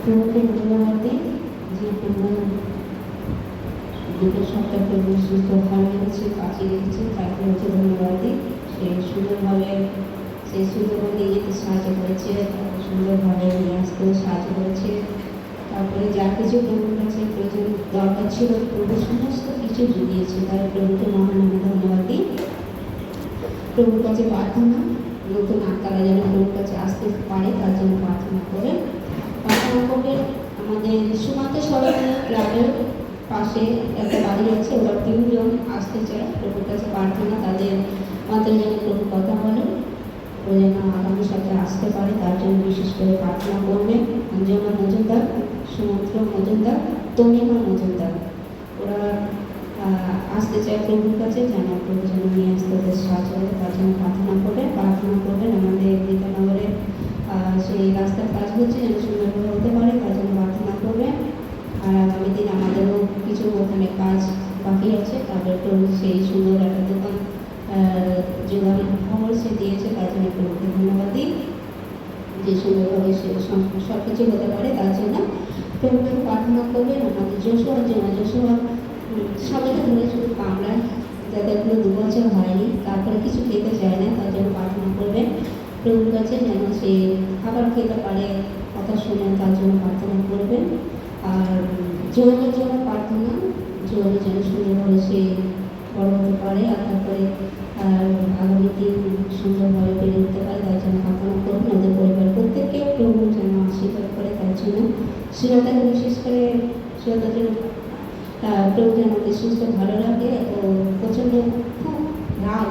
প্রভুকে ধন্যবাদ দিই যে প্রভু দুটো সপ্তাহ প্রভু সুস্থ ভালো রেখেছে, বাঁচিয়ে রেখেছে, তাকে হচ্ছে ধন্যবাদ দিই। সে সুন্দরভাবে নিয়ে যেতে সাহায্য করেছে, সুন্দরভাবে নিয়ে আসতে সাহায্য করেছে। তারপরে যা কিছু প্রভুর কাছে প্রয়োজন দরকার ছিল প্রভু সমস্ত কিছু জুগিয়েছে, তাই প্রভুকে মহানামে ধন্যবাদ দিই। প্রভুর কাছে প্রার্থনা, নতুন আত্মারা যেন প্রভুর কাছে আসতে পারে তার জন্য প্রার্থনা করবেন। আমাদের সীমান্ত সরকারি ক্লাবের পাশে একটা বাড়ি আছে, ওরা 3 জন আসতে চায়। প্রভুর কাছে প্রার্থনা, তাদের মাত্র যেন প্রভু কথা বলে, ও যেন আগামী সপ্তাহে আসতে পারে তার জন্য বিশেষ করে প্রার্থনা করবেন। অঞ্জনা মজুমদার, সুমন্ত্র মজুমদার, তনিমা মজুমদার, ওরা আসতে চায় প্রভুর কাছে, যেন প্রভু যেন নিয়ে আসতে ওদের সাহায্য করে তার জন্য প্রার্থনা করবেন। আমাদের গীতানগরে সেই রাস্তার কাজ হচ্ছে, যেন সুন্দরভাবে হতে পারে তার জন্য প্রার্থনা করবেন। আর আগামী দিন আমাদেরও কিছু ওখানে কাজ বাকি আছে, তারপরে প্রভু সেই সুন্দর একটা দোকান যোগানের খবর সে দিয়েছে, তার জন্য প্রভুকে ধন্যবাদ দিই যে সুন্দরভাবে সে সব কিছু হতে পারে তার জন্য প্রভুকে প্রার্থনা করবেন। আমাদের যশোয়ার জন্য, যশোয়া সবাইকে ধরে শুধু কামড়ায়, যাদের 2 বছর হয়নি, তারপরে কিছু খেতে চায় না, তার জন্য প্রার্থনা করবেন প্রভুর কাছে, যেন সে খাবার খেতে পারে, কথা শুনে তার জন্য প্রার্থনা করবেন। আর জোয়ানের জন্য প্রার্থনা, জোয়ানের যেন সুন্দরভাবে সে বড় হতে পারে, আর তারপরে আগামী দিন সুন্দরভাবে বেড়ে উঠতে পারে তার জন্য প্রার্থনা করবেন। ওদের পরিবার প্রত্যেককে প্রভু যেন আশীর্বাদ করে তার জন্য। শ্রীলতাকে বিশেষ করে শ্রীলতার জন্য প্রভু যেন ওদের সুস্থ ভালো লাগে। ও প্রচণ্ড খুব রাগ,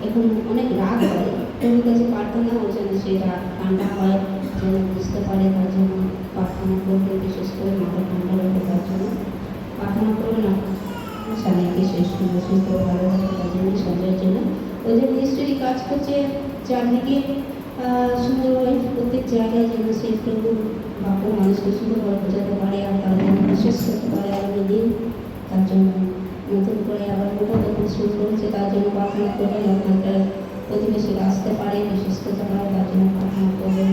এখন অনেক রাগ হয়, প্রভুর কাছে প্রার্থনা ও যেন সেই রাগ ঠান্ডা হয়, যেন বুঝতে পারে তার জন্য প্রার্থনা করবে। বিশেষ করে মাথা ঠান্ডা রাখবে তার জন্য প্রার্থনা করবে না, স্বামীকে শেষ সুস্থ ভালো রাখবে তার জন্য, সঞ্জয়ের জন্য। ওই যে মিনিস্ট্রি কাজ করছে চারদিকে সুন্দরভাবে প্রত্যেক জায়গায় যেন সেই প্রভু বাক্য মানুষকে সুন্দরভাবে বোঝাতে পারে, আর তার জন্য বিশ্বাস করতে পারে আগামী দিন। তার জন্য নতুন করে আবার নতুন শুরু করেছে, তার জন্য প্রার্থনা করবেন। আপনাদের প্রতিবেশীরা আসতে পারে, বিশেষ করতে পারে, তার জন্য প্রার্থনা করবেন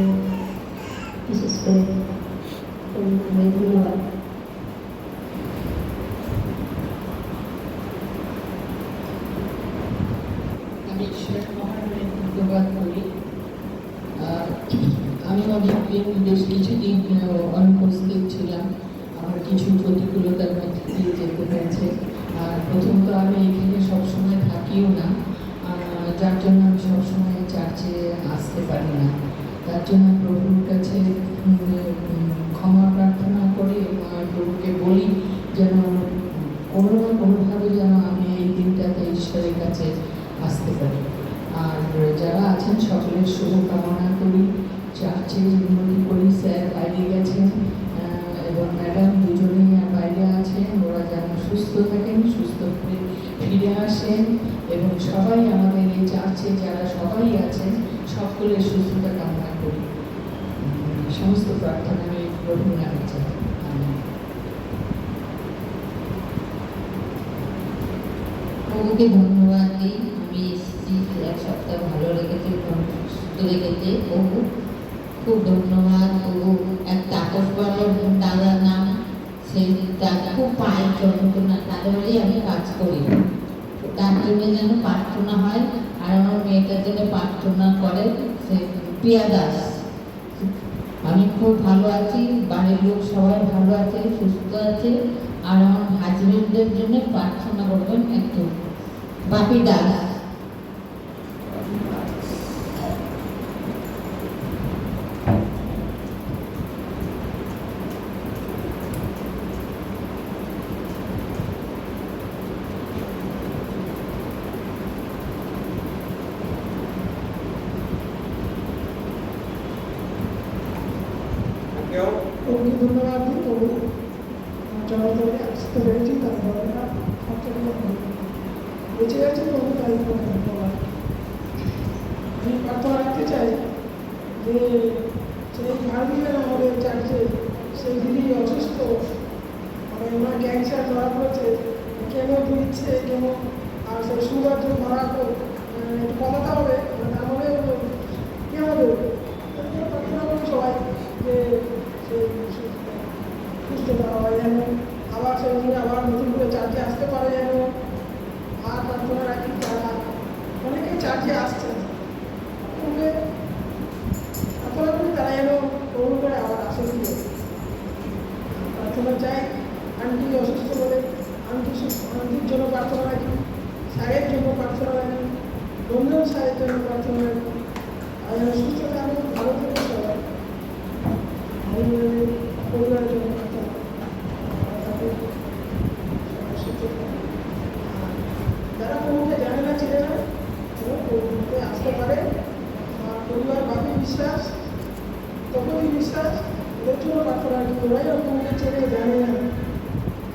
বিশেষ করে। ধন্যবাদ। আমি ঈশ্বরের মহানামে ধন্যবাদ করি। আমি অনেকদিন বেশ কিছুদিন অনুপস্থিত ছিলাম, আমার কিছু প্রতিকূলতার মধ্যে দিয়ে যেতে হয়েছে। আর প্রথমত আমি এখানে সবসময় থাকিও না, যার জন্য আমি সবসময় চার্চে আসতে পারি না। তার জন্য প্রভুর কাছে ক্ষমা প্রার্থনা করি এবং আমি প্রভুকে বলি যেন কোনো না কোনোভাবে যেন আমি এই দিনটাতে ঈশ্বরের কাছে আসতে পারি। আর যারা আছেন সকলের শুভকামনা করি, চার্চের উন্নতি করি। স্যার বাইরে গেছেন এবং ম্যাডাম দুজনেই বাইরে আছেন, ওরা যেন সুস্থ থাকেন, সুস্থ করে ফিরে আসেন, এবং সবাই আমাদের এই চার্চে যারা সবাই আছেন সকলের সুস্থতা কামনা করি। সমস্ত প্রার্থনা আমি প্রভুর নামে চাই। প্রভুকে ধন্যবাদ দিই। আমি এসেছি 1 সপ্তাহ ভালো রেখেছে, সুস্থ রেখেছে প্রভু, খুব ধন্যবাদ। প্রভু এক তাপস বাবার দাদার নাম, সেই দাদা খুব পায়ের যন্ত্রণা, তাদের বাড়ি আমি কাজ করি, তার জন্য যেন প্রার্থনা হয়। আর আমার মেয়েটার জন্য প্রার্থনা করে, সে প্রিয়া দাস। আমি খুব ভালো আছি, বাড়ির লোক সবাই ভালো আছে, সুস্থ আছে। আর আমার হাজবেন্ডের জন্য প্রার্থনা করবেন একটু, বাপি দাস। প্রভুকে ধন্যবাদ দিই। প্রভু জগতে আসতে পেরেছি, তার ঘটনা বেঁচে গেছে, প্রভু তাই ধন্যবাদ। আমি প্রার্থনা রাখতে চাই যে সেই গার্জিয়ান আমাদের চার্চে, সেই দিদি অসুস্থ, মানে ওনার ক্যান্সার ধরা পড়েছে, কেমো দিচ্ছে কেমো, আর সেই সুগার যদি ধরা একটু কমাতে হবে, তাহলে কেমো দেবে। প্রার্থনা করি সবাই যে সেই সুস্থতা হয় যেন, আবার সে উনি আবার নতুন করে চার্জে আসতে পারে যেন। আর প্রার্থনা রাখি যারা অনেকে চার্জে আসছে ওকে প্রার্থনা করি তারা যেন প্রভু করে আবার আসে ফিরে। প্রার্থনা চাই আন্টি অসুস্থ বলে আন্টির জন্য প্রার্থনা রাখি, স্যারের জন্য প্রার্থনা রাখি, রঞ্জন স্যারের জন্য প্রার্থনা রাখি। আর যেন সুস্থ থাকে, ভালো থাকে সবাই। আমি পরিবারের জন্য প্রার্থনা করি। তাকে সবাই সুস্থ থাকে। যারা প্রভুকে জানে না চেনে না প্রভুকে আসতে পারে। আমার পরিবার বাকি বিশ্বাস তখনই বিশ্বাস ওদের জন্য প্রার্থনা করি। ওরাই প্রভুকে চেনে জানে না।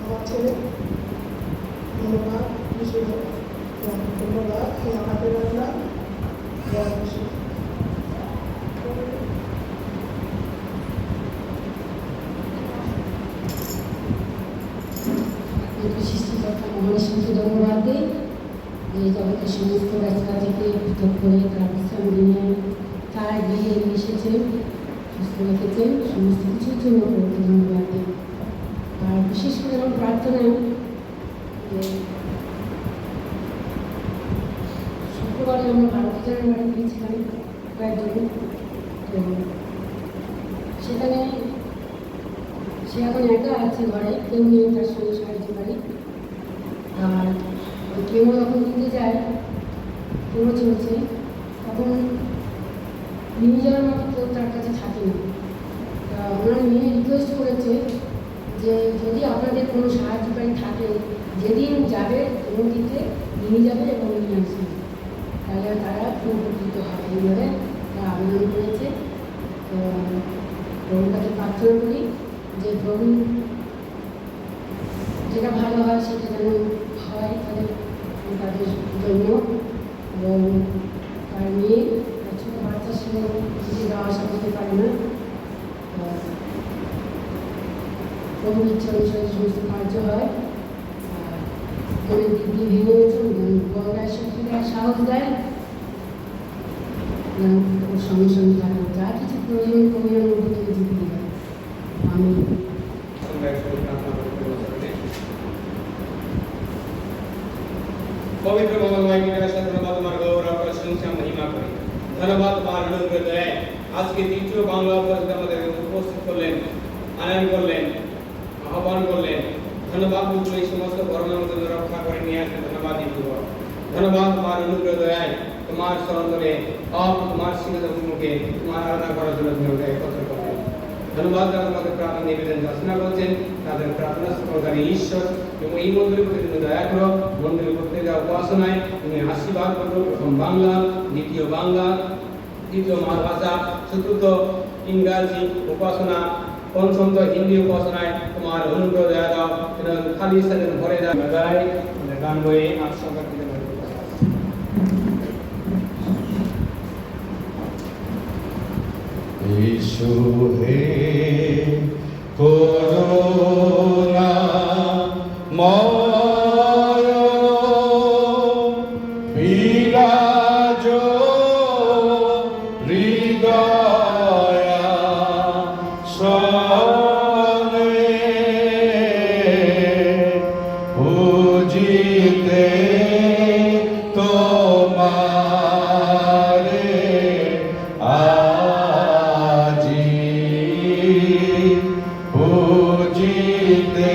আমার ছেলে ধন্যবাদ বিশেষ ধন্যবাদ তোমার হাতে রাখলাম। সৃষ্টিকর্তা মহাশিবকে ধন্যবাদ দিই যে জগতের সমস্ত ব্যস্ততা থেকে পৃথক করে তার বিশ্রাম দিনে তার গিয়ে এসেছেন, সুস্থ রেখেছেন, সমস্ত কিছুর জন্য প্রভুকে ধন্যবাদ দিই। আর বিশেষ করে আমার প্রার্থনা যে শুক্রবারে আমরা ভারতীয় বাড়ি গিয়েছিলাম কয়েকজন, তো সেখানে সে এখন একা আছে ঘরে, কেউ নেই তার সঙ্গে সাহায্য পারি। আর কেমো যখন দিতে যায়, কেমো চলছে, তখন নিয়ে যাওয়ার মতো কেউ তার কাছে থাকে না। তা ওনার মেয়ে রিকোয়েস্ট করেছে যে যদি আপনাদের কোনো সাহায্যকারী থাকে যেদিন যাবে কেমো দিতে নিয়ে যাবে এবং নিয়ে আসবে, তাহলে তারা খুব উপকৃত হবে। এইভাবে তারা আবেদন করেছে। তো প্রভুর কাছে প্রার্থনা করি যে প্রভু যেটা ভালো হয় সেটা যেন হয় তাদের জন্য। এবং তার মেয়ে ছোটো বাচ্চা ছিল, কিছু যাওয়া আসা করতে পারে না। প্রভুর ইচ্ছা অনুসারে সমস্ত কার্য হয়। আর অনেক দিক দিয়ে ভেঙে গেছে, গঙ্গায় শক্তি দেয়, সাহস দেয়, ওর সঙ্গে সঙ্গে থাকে যা কিছু প্রয়োজন কমিয়ে মধ্যে থেকে জিতিয়ে দেয়। আমি পবিত্র মঙ্গলময় বিকাশের ধন্যবাদ তোমার গৌরব প্রশংসা মহিমা করি। ধন্যবাদ তোমার অনুগ্রহে আজকে দ্বিতীয় বাংলা উপস্থিত আমাদের উপস্থিত করলেন, আনয়ন করলেন, আহ্বান করলেন। ধন্যবাদ বুঝবো এই সমস্ত গরমের মধ্যে রক্ষা করে নিয়ে আসতে ধন্যবাদ দিব। ধন্যবাদ তোমার অনুগ্রহে তোমার সরন্তরে তোমার সিংহের মুখে তোমার আরাধনা করার জন্য তুমি ওকে একত্র করলেন। ধন্যবাদ যারা তোমাদের প্রার্থনা নিবেদন যাচনা করছেন, তাদের প্রার্থনা সফলকারী ঈশ্বর এবং এই মন্দিরের প্রতি তুমি দয়া করো। মন্দিরের প্রত্যেক উপাসনায় তুমি আশীর্বাদ করো। প্রথম বাংলা, দ্বিতীয় বাংলা, তৃতীয় মাতৃভাষা, চতুর্থ ইংরাজি উপাসনা, পঞ্চম হিন্দি উপাসনায় তোমার অনুগ্রহ দয়া দাও। খালি সাথে ভরে দাও। গান বইয়ে আত্মসংখ্যা দিতে পারি। ईशु हे कोरोना मय विराजो हृदया सने पूजिते তোমারে पूजिते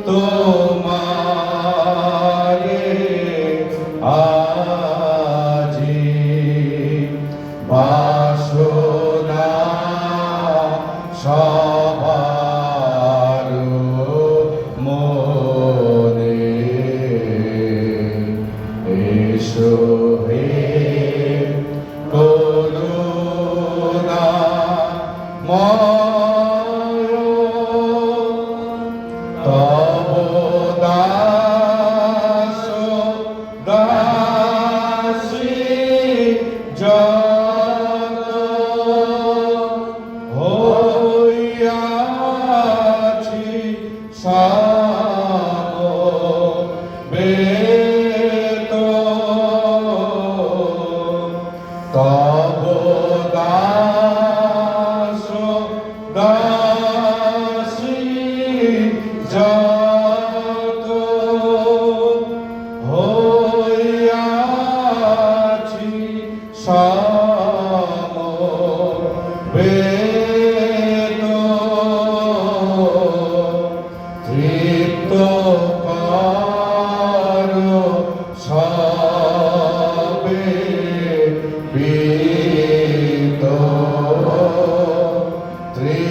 तुम्हारे आजी बासना सबार मोने एसो हे करुणा तब दास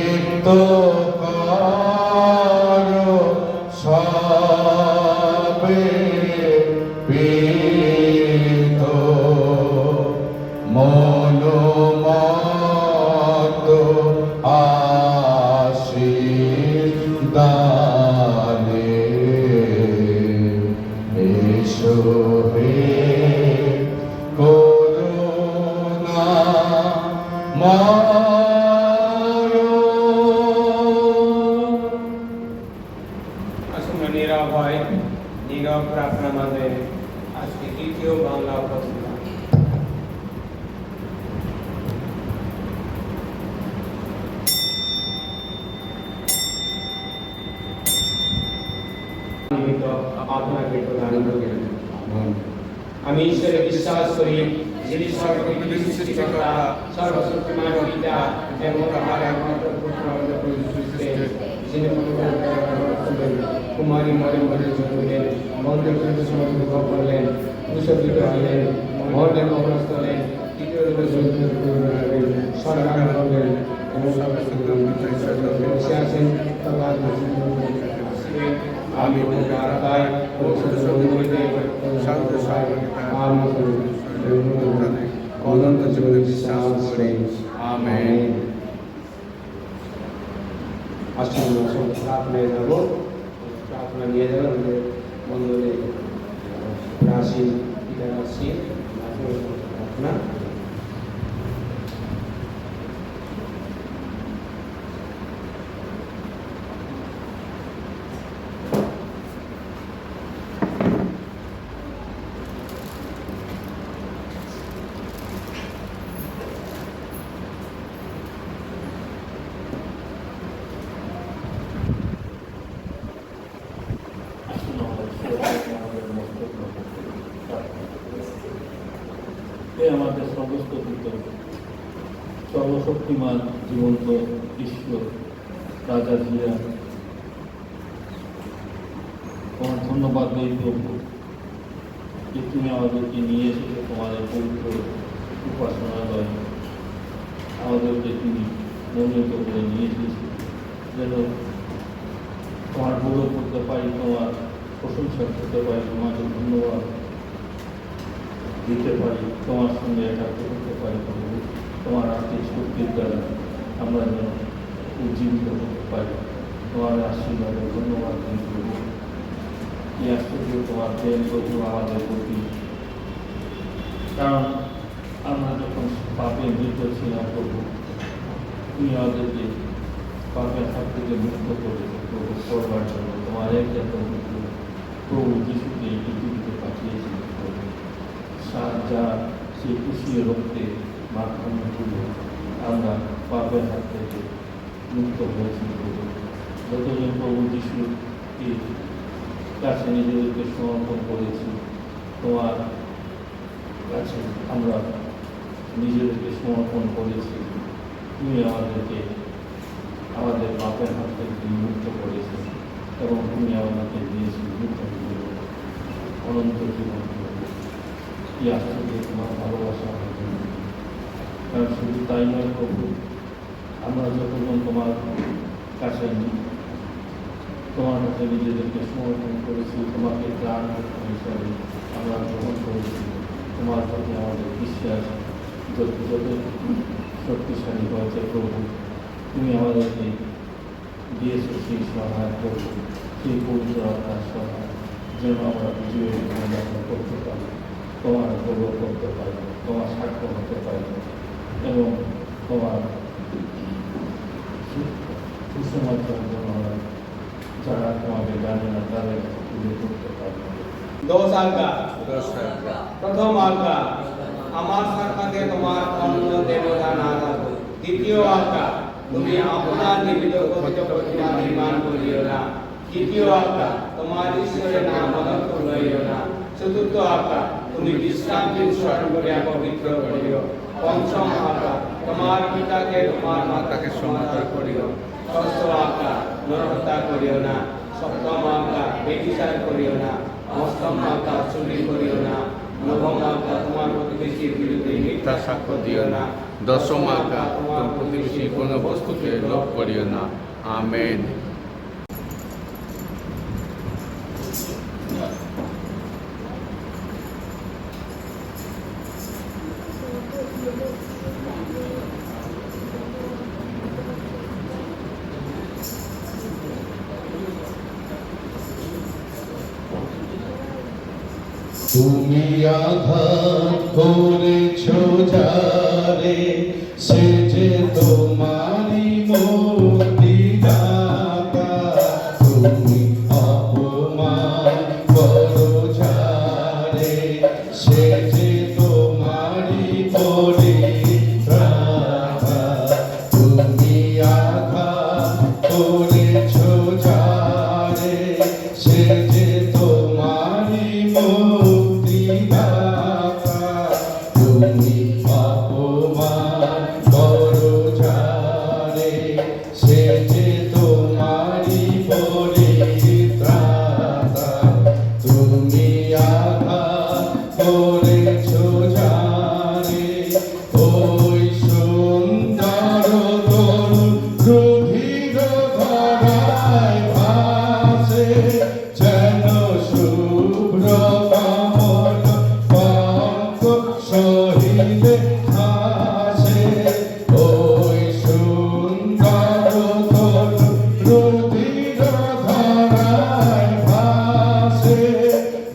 সিদ্ধ করো সবে পীত মনোমত আশীর্বাদে এসো হে করুণা আসুন নীরব হয়, নীরব প্রার্থনা মাঝে আজকে তৃতীয় বাংলা উপস্থিত। আপনাকে প্রদান করি। আমি ঈশ্বরে বিশ্বাস করি, যিনি সর্বপৃথিবীর সৃষ্টিকর্তা, সর্বশক্তিমান পিতা এবং তাহার একমাত্র পুত্র প্রভু যীশু খ্রিস্ট, যিনি কুমারী মরিয়মের জন্মিলেন, মন্দিরে সময় দুঃখ করলেন, ক্রুশবিদ্ধ হলেন, মরণের কবরস্থ হলেন, তৃতীয় দিনে স্বর্গারোহণ করলেন এবং বসে আছেন তখন আমি আরাধায় অনন্ত জীবনে বিশ্বাস করি। আমেন। আসুন প্রার্থনায় যাব, প্রার্থনা নিয়ে যাবেন আমাদের বন্ধুদের রাশি রাশি প্রার্থনা। আমাদের সমস্ত সর্বশক্তিমান জীবন্ত ঈশ্বর রাজা জিয়া, তোমার ধন্যবাদ দেই প্রভু যে তুমি আমাদেরকে নিয়ে এসেছো তোমাদের পবিত্র উপাসনালয়, আমাদেরকে তুমি মনোনীত করে নিয়ে এসেছো যেন তোমার গৌরব করতে পারি, তোমার প্রশংসা করতে পারি, তোমাকে ধন্যবাদ দিতে পারি, তোমার সঙ্গে একাত্ম করতে পারি প্রভু। তোমার আর্থিক শক্তির দ্বারা আমরা যেন উজ্জীবিত করতে পারি, তোমার আশীর্বাদে ধন্যবাদ দিই প্রভু। এই আশ্চর্য তোমার প্রেম প্রভু আমাদের প্রতি, কারণ আমরা যখন পাপে মৃত ছিলাম প্রভু, তুমি আমাদেরকে পাপের হাত থেকে মুক্ত করেছো প্রভু করবার জন্য তোমার একজাত পুত্র প্রভু যিশুকে এই পৃথিবীতে পাঠিয়েছিল প্রভু। যা সেই খুশি রক্তে মাধ্যমে তুলে আমরা পাপের হাত থেকে মুক্ত হয়েছি প্রভু। যতজন প্রভু যিশুকে কাছে নিজেদেরকে সমর্পণ করেছি, তোমার কাছে আমরা নিজেদেরকে সমর্পণ করেছি, তুমি আমাদেরকে আমাদের পাপের হাত থেকে মুক্ত করেছি এবং তুমি আমাদেরকে দিয়েছি অনন্ত জীবন। কি আশ্চর্য তোমার ভালোবাসা আমাদের জন্য। কারণ শুধু তাই নয় প্রভু, আমরা যতজন তোমার কাছে তোমার কাছে নিজেদেরকে সমর্পণ করেছি, তোমাকে প্রাণ হিসাবে আমরা গ্রহণ করেছি, তোমার প্রতি আমাদের বিশ্বাস যত শক্তিশালী হয়েছে প্রভু, তুমি আমাদেরকে দিয়েছো সেই সহায় প্রভু, সেই পবিত্র আত্মার সহায়, যেন আমরা বিজয়ের জীবনযাপন করতে পারি, তোমার গৌরব করতে পারি, তোমার সাক্ষ্য হতে পারি এবং তোমার সুসমাচার জন্য আমরা যারা তোমাকে জানে না তাদের কাছে তুলে করতে পারি। 2 आज्ञा। प्रथम आज्ञा, আমার সাক্ষাতে তোমার অন্য দেবতা না থাকো। দ্বিতীয় আজ্ঞা, তুমি আপনার নির্মিত কথিত প্রতিমা নির্মাণ করিও না। তৃতীয় আজ্ঞা, তোমার ঈশ্বরের নাম অনর্থ লইও না। চতুর্থ আজ্ঞা, তুমি বিশ্রাম দিন স্মরণ করিয়া পবিত্র করিও। পঞ্চম আজ্ঞা, তোমার পিতাকে তোমার মাতাকে সমাদর করিও। ষষ্ঠ আজ্ঞা, নরহত্যা করিও না। সপ্তম আজ্ঞা, ব্যভিচার করিও না। অষ্টম আজ্ঞা, চুরি করিও না। নবম আজ্ঞা, তোমার প্রতিবেশীর বিরুদ্ধে মিথ্যা সাক্ষ্য দিও না। দশমাকা তোম প্রতিবেশী কোনো বস্তুকে লোভ করিও না। আমেন। তুমি আঘাত করেছ যারে, সে যে তোমারই মুক্তিদাতা। তুমি অপমান করো যারে, সে যে তোমারই পরিত্রাতা। তুমি আঘাত করেছ যারে, সে যে তোমারই মুক্তিদাতা। তুমি অপমান করো যারে, সে যে তোমারই পরিত্রাতা। তুমি আঘাত করেছ যারে, ওই সুন্দর তরুণ রুধির ধারায় ভাসে, যেন শুভ্র কমল পঙ্ক সহিতে হাসে। ওই সুন্দর তরুণ রুধির ধারায় ভাসে,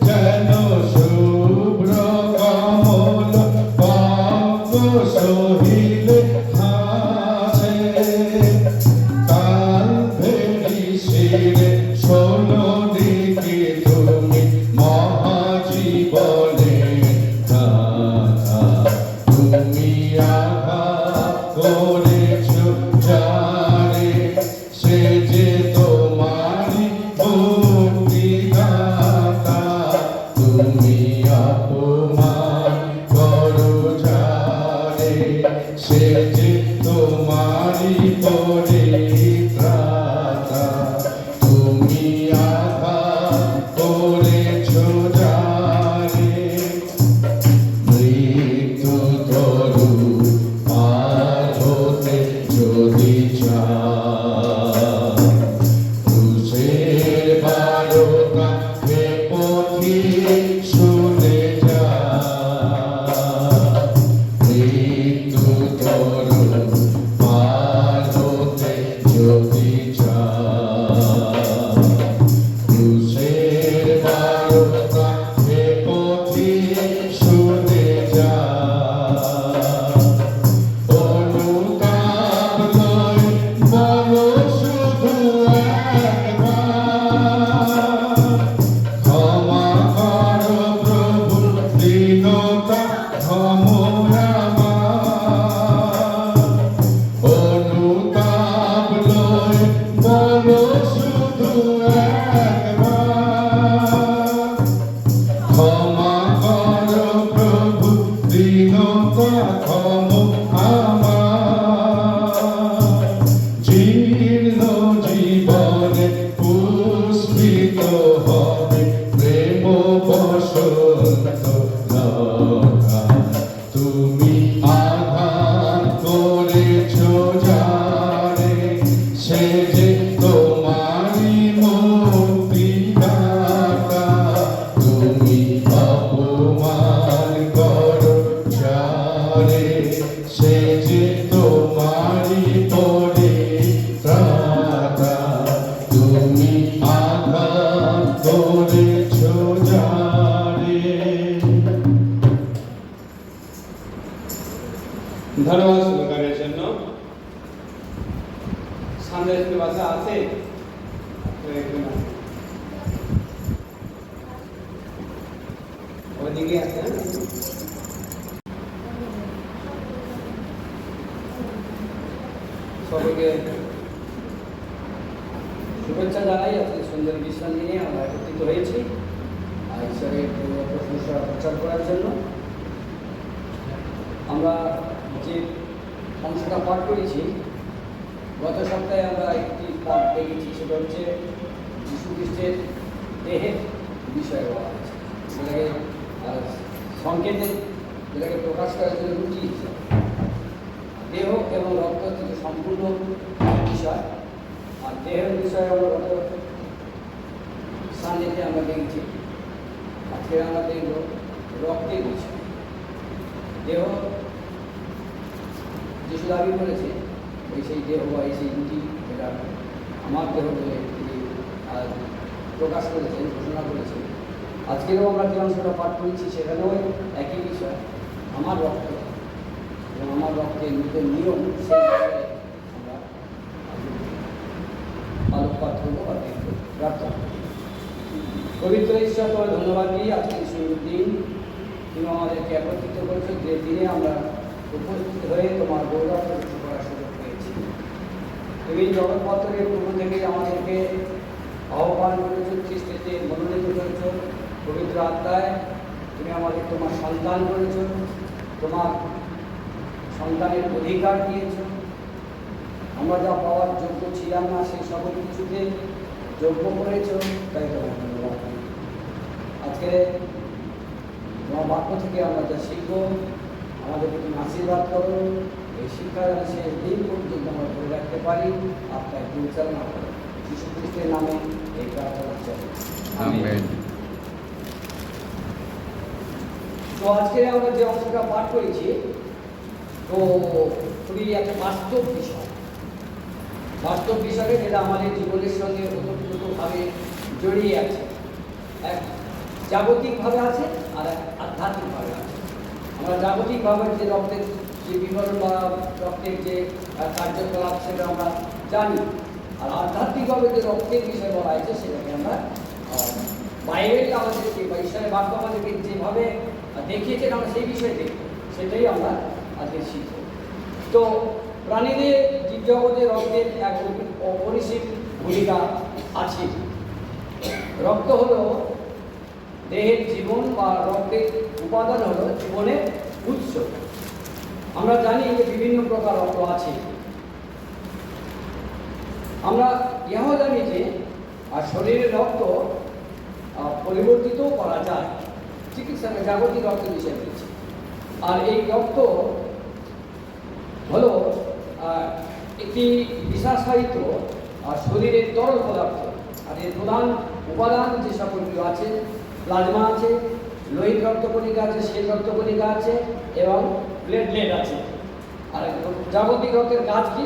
যেন শুভ্র কমল পঙ্ক সহিতে হাসে। কালভেরি শিরে 16 দিকে তুমি মহাজীবনের দাতা। তুমি আঘাত করেছ যারে, সে যে তোমারই মুক্তিদাতা। তুমি অপমান করো যারে, সে যে তোমারই পরিত্রাতা। তুমি আঘাত করেছ যারে, মৃত্যু তরু পার হতে যদি চাও, ক্রুশের বারোটা হে পথি শুনে যা। মৃত্যু তরু পার হতে যদি চাও, ক্রুশের বারোটা হে পথি শুনে যা। অনুতাপ লয় বলো শুধু একবার, ক্ষমা করো প্রভু দীনতা আমার। অনুতাপ লয় বলো শুধু একবার, ক্ষমা করো প্রভু দীনতা আমার। জীর্ণ জীবনে পুষ্পিত হবে প্রেম বসন্ত লতা। তুমি আঘাত করেছ যারে, সে যে তোমারই মুক্তিদাতা। তুমি অপমান করো যারে, সে যে তোমারই পরিত্রাতা। তুমি আঘাত করেছ যারে। ধন্যবাদ সহকারের জন্য। সন্দেশ কি বাসা আছে? ওদিকে আছে। সবাইকে শুভেচ্ছা জানাই। আজকে সুন্দর বিশ্রাম নিয়ে আমরা একত্রিত হয়েছি আর ঈশ্বরের প্রশংসা প্রচার করার জন্য। আমরা যে অংশটা পাঠ করেছি, গত সপ্তাহে আমরা একটি পাঠ দেখেছি, সেটা হচ্ছে যীশু খ্রিস্টের দেহের বিষয়ে বলা হয়েছে। সেটাকে সংকেতে যেটাকে প্রকাশ করার জন্য রুটি দেহ এবং রক্ত হচ্ছে সম্পূর্ণ বিষয়। আর দেহের বিষয়ে আমরা গত সানডেতে আমরা দেখছি, আজকে আমরা দেখব রক্তের বিষয়। দেহ যিশু দাবি করেছে সেই দেহ বা সেই রুটি, এটা আমার দেহ বলে তিনি প্রকাশ করেছেন, ঘোষণা করেছেন। আজকেরও আমরা যে অংশটা পাঠ করেছি সেখানেও একই বিষয়, আমার রক্ত এবং আমার রক্তের নতুন নিয়ম, সেই বিষয়ে আমরা আলোকপাত করবো বা দেখবো। প্রার্থনা। পবিত্র ঈশ্বর, তোমার ধন্যবাদ দিই আজকের শুরুর দিন তুমি আমাদেরকে একত্রিত করেছো, যে দিনে আমরা উপস্থিত হয়ে তোমার গৌরব প্রকাশ করার সুযোগ পেয়েছি। তুমি জগৎপত্রের পূর্ব থেকে আমাদেরকে আহ্বান করেছো, খ্রিস্টকে মনোনীত করেছো, পবিত্র আত্মায় তুমি আমাদের তোমার সন্তান করেছো, তোমার সন্তানের অধিকার দিয়েছ। আমরা যা পাওয়ার যোগ্য ছিলাম না সেই সকল কিছুতে যোগ্য করেছ, তাই তোমার ধন্যবাদ। আজকে তোমার বাক্য থেকে আমরা যা শিখব, আমাদেরকে তুমি আশীর্বাদ করো, এই শিক্ষা যেন শেষ দিন পর্যন্ত আমরা ধরে রাখতে পারি, আপনার পরিচালনা করো। যীশু খ্রিস্টের নামে এই প্রার্থনা চাই, আমিন। তো আজকে আমরা যে অংশটা পাঠ করেছি, তো খুবই একটা বাস্তব বিষয়, বাস্তব বিষয়ে যেটা আমাদের জীবনের সঙ্গে ওতপ্রোতভাবে জড়িয়ে আছে। এক জাগতিকভাবে আছে আর এক আধ্যাত্মিকভাবে আছে। আমরা জাগতিকভাবে যে রক্তের যে বিবরণ বা রক্তের যে কার্যকলাপ সেটা আমরা জানি, আর আধ্যাত্মিকভাবে যে রক্তের বিষয় বলা হয়েছে সেটাকে আমরা বাইবেল আমাদেরকে বা ঈশ্বরের বাক্য আমাদেরকে যেভাবে দেখিয়েছেন আমরা সেই বিষয়ে দেখব, সেটাই আমরা আজকে শিখব। তো প্রাণীদের জীবজগতে রক্তের এক অপরিসীম ভূমিকা আছে। রক্ত হলো দেহের জীবন বা রক্তের উপাদান হলো জীবনের উৎস। আমরা জানি যে বিভিন্ন প্রকার রক্ত আছে। আমরা ইহাও জানি যে শরীরের রক্ত পরিবর্তিত করা যায়। চিকিৎসাকে জাগতিক রক্তের বিষয় বলছি। আর এই রক্ত হলো একটি বিশাসায়িত শরীরের তরল পদার্থ। আর এর প্রধান উপাদান যে সকলগুলো আছে, প্লাজমা আছে, লোহিত রক্তকণিকা আছে, শ্বেত রক্তকণিকা আছে এবং প্লেটলেট আছে। আর জাগতিক রক্তের কাজ কি?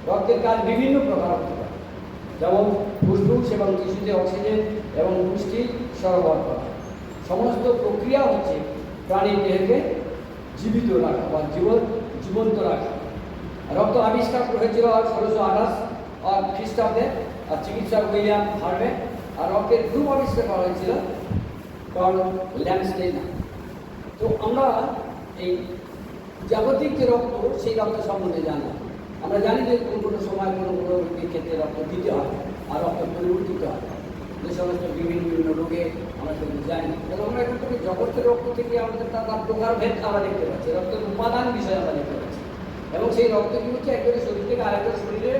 রক্তের কাজ বিভিন্ন প্রকার হতে পারে, যেমন ফুসফুস এবং টিস্যুতে অক্সিজেন এবং পুষ্টি সরবরাহ করা। সমস্ত প্রক্রিয়া হচ্ছে প্রাণীর দেহকে জীবিত রাখা বা জীবন্ত রাখা। রক্ত আবিষ্কার হয়েছিল 1628 খ্রিস্টাব্দে চিকিৎসক উইলিয়াম হার্ভে। আর রক্তের গ্রুপ আবিষ্কার করা হয়েছিল কার্ল ল্যান্ডস্টেইনার। তো আমরা এই জাগতিক যে রক্ত, সেই রক্ত সম্বন্ধে জানি। আমরা জানি যে কোনো সময় কোনো ব্যক্তির ক্ষেত্রে রক্ত দিতে হয় আর রক্ত পরিবর্তিত হয়, যে সমস্ত বিভিন্ন রোগে আমরা সেগুলো জানি। এবং আমরা এখন থেকে জগতের রক্ত থেকে আমাদের তার প্রকারভেদ আমরা দেখতে পাচ্ছি, রক্তের উপাদান বিষয়ে আমরা দেখতে পাচ্ছি। এবং সেই রক্ত কি হচ্ছে, একবারে শরীর থেকে আরেকটা শরীরে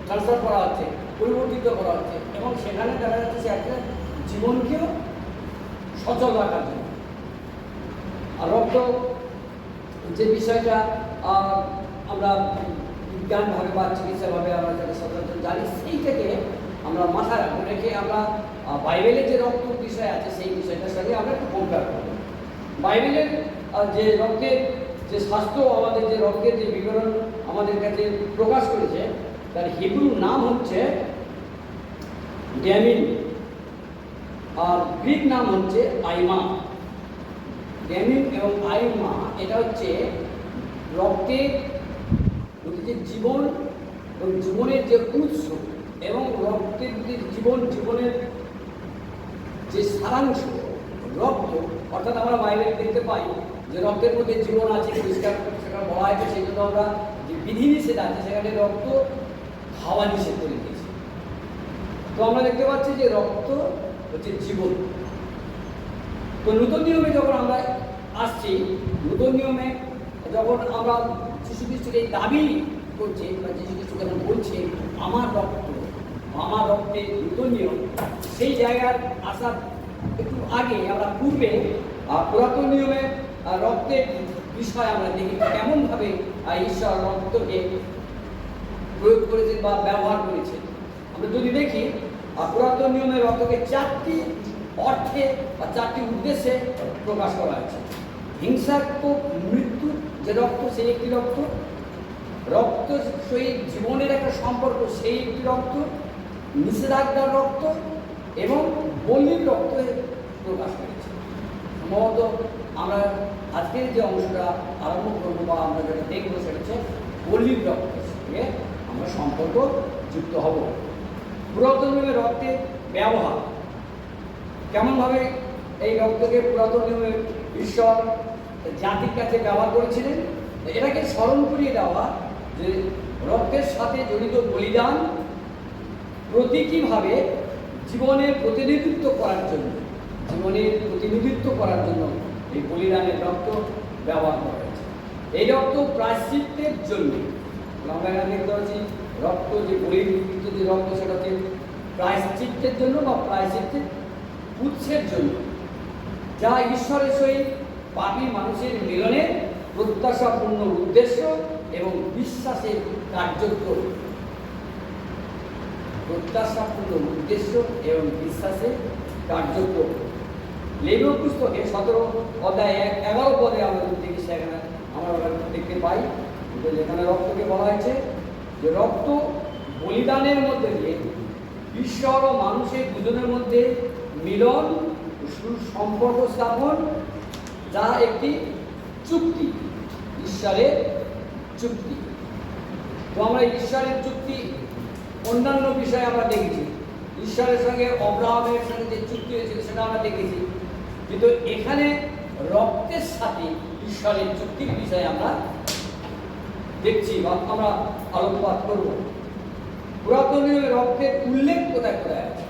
ট্রান্সফার করা হচ্ছে, পরিবর্তিত করা হচ্ছে। এবং সেখানে দেখা যাচ্ছে সে একটা জীবনকেও সচল রাখার জন্য। আর রক্ত যে বিষয়টা আমরা বিজ্ঞানভাবে বা চিকিৎসাভাবে আমরা যারা সচরাচর জানি, সেই থেকে আমরা মাথায় রেখে আমরা বাইবেলের যে রক্ত বিষয় আছে সেই বিষয়টার সঙ্গে আমরা একটু কম্পেয়ার করব। বাইবেলের যে রক্তের যে স্বাস্থ্য, আমাদের যে রক্তের যে বিবরণ আমাদের কাছে প্রকাশ করেছে, তার হিব্রু নাম হচ্ছে ড্যামিন, আর গ্রিক নাম হচ্ছে আইমা। ড্যামিন এবং আইমা এটা হচ্ছে রক্তের যে জীবন এবং জীবনের যে উৎস এবং রক্তের যে জীবনের যে সারাংশ রক্ত। অর্থাৎ আমরা বাইরে দেখতে পাই যে রক্তের মধ্যে জীবন আছে, পরিষ্কার সেখানে বলা হয়েছে। সেই জন্য আমরা যে বিধিনিষেধ আছে সেখানে রক্ত খাওয়া নিষেধ করে দিয়েছি। তো আমরা দেখতে পাচ্ছি যে রক্ত হচ্ছে জীবন। তো নতুন নিয়মে যখন আমরা আসছি, নতুন নিয়মে যখন আমরা যীশু খ্রিস্টকে দাবি করছি বা যীশু খ্রিস্ট যখন বলছে আমার রক্তের নতুন নিয়ম, সেই জায়গার আসার একটু আগে আমরা পূর্বে পুরাতন নিয়মে রক্তের বিষয় আমরা দেখি কেমনভাবে ঈশ্বর রক্তকে প্রয়োগ করেছেন বা ব্যবহার করেছেন। আমরা যদি দেখি পুরাতন নিয়মে রক্তকে 4টি অর্থে বা 4টি উদ্দেশ্যে প্রকাশ করা হয়েছে। হিংসাত্মক মৃত্যু যে রক্ত, সেই একটি রক্ত, রক্ত সহিত জীবনের একটা সম্পর্ক, সেই একটি রক্ত, নিষেধাজ্ঞার রক্ত এবং বলির রক্ত প্রকাশ করেছে। সম্ভবত আমরা আজকের যে অংশটা আরম্ভ করবো বা আমরা যেটা দেখবো সেটা হচ্ছে বলির রক্ত, সঙ্গে আমরা সম্পর্ক যুক্ত হব। পুরাতন নিয়মে রক্তের ব্যবহার কেমনভাবে, এই রক্তকে পুরাতন নিয়মে ঈশ্বর জাতির কাছে ব্যবহার করেছিলেন, এটাকে স্মরণ করিয়ে দেওয়া যে রক্তের সাথে জড়িত বলিদান প্রতীকীভাবে জীবনের প্রতিনিধিত্ব করার জন্য, এই বলিদানের রক্ত ব্যবহার করা হয়েছে। এই রক্ত প্রায়শ্চিত্তের জন্য, আমরা এখানে দেখতে পাচ্ছি রক্ত যে বলিকৃত যে রক্ত, সেটা হচ্ছে প্রায়শ্চিত্তের জন্য বা প্রায়শ্চিত্তের উৎসের জন্য, যা ঈশ্বরের সহিত পাপী মানুষের মিলনের প্রত্যাশাপূর্ণ উদ্দেশ্য এবং বিশ্বাসের কার্যক্রম। লেবীয় পুস্তকে 17 অধ্যায় 11 পদে আমরা যদি দেখি, সেখানে আমরা দেখতে পাই যেখানে রক্তকে বলা হয়েছে যে রক্ত বলিদানের মধ্যে দিয়ে ঈশ্বর ও মানুষের দুজনের মধ্যে মিলন, সুসম্পর্ক স্থাপন, যা একটি চুক্তি, ঈশ্বরের চুক্তি। তো আমরা ঈশ্বরের চুক্তি অন্যান্য বিষয়ে আমরা দেখেছি, ঈশ্বরের সঙ্গে অব্রাহামের সঙ্গে যে চুক্তি হয়েছিল সেটা আমরা দেখেছি, কিন্তু এখানে রক্তের সাথে ঈশ্বরের চুক্তির বিষয়ে আমরা দেখছি বা আমরা আলোকপাত করব। পুরাতন নিয়মে রক্তের উল্লেখ কোথায় কোথায় আছে,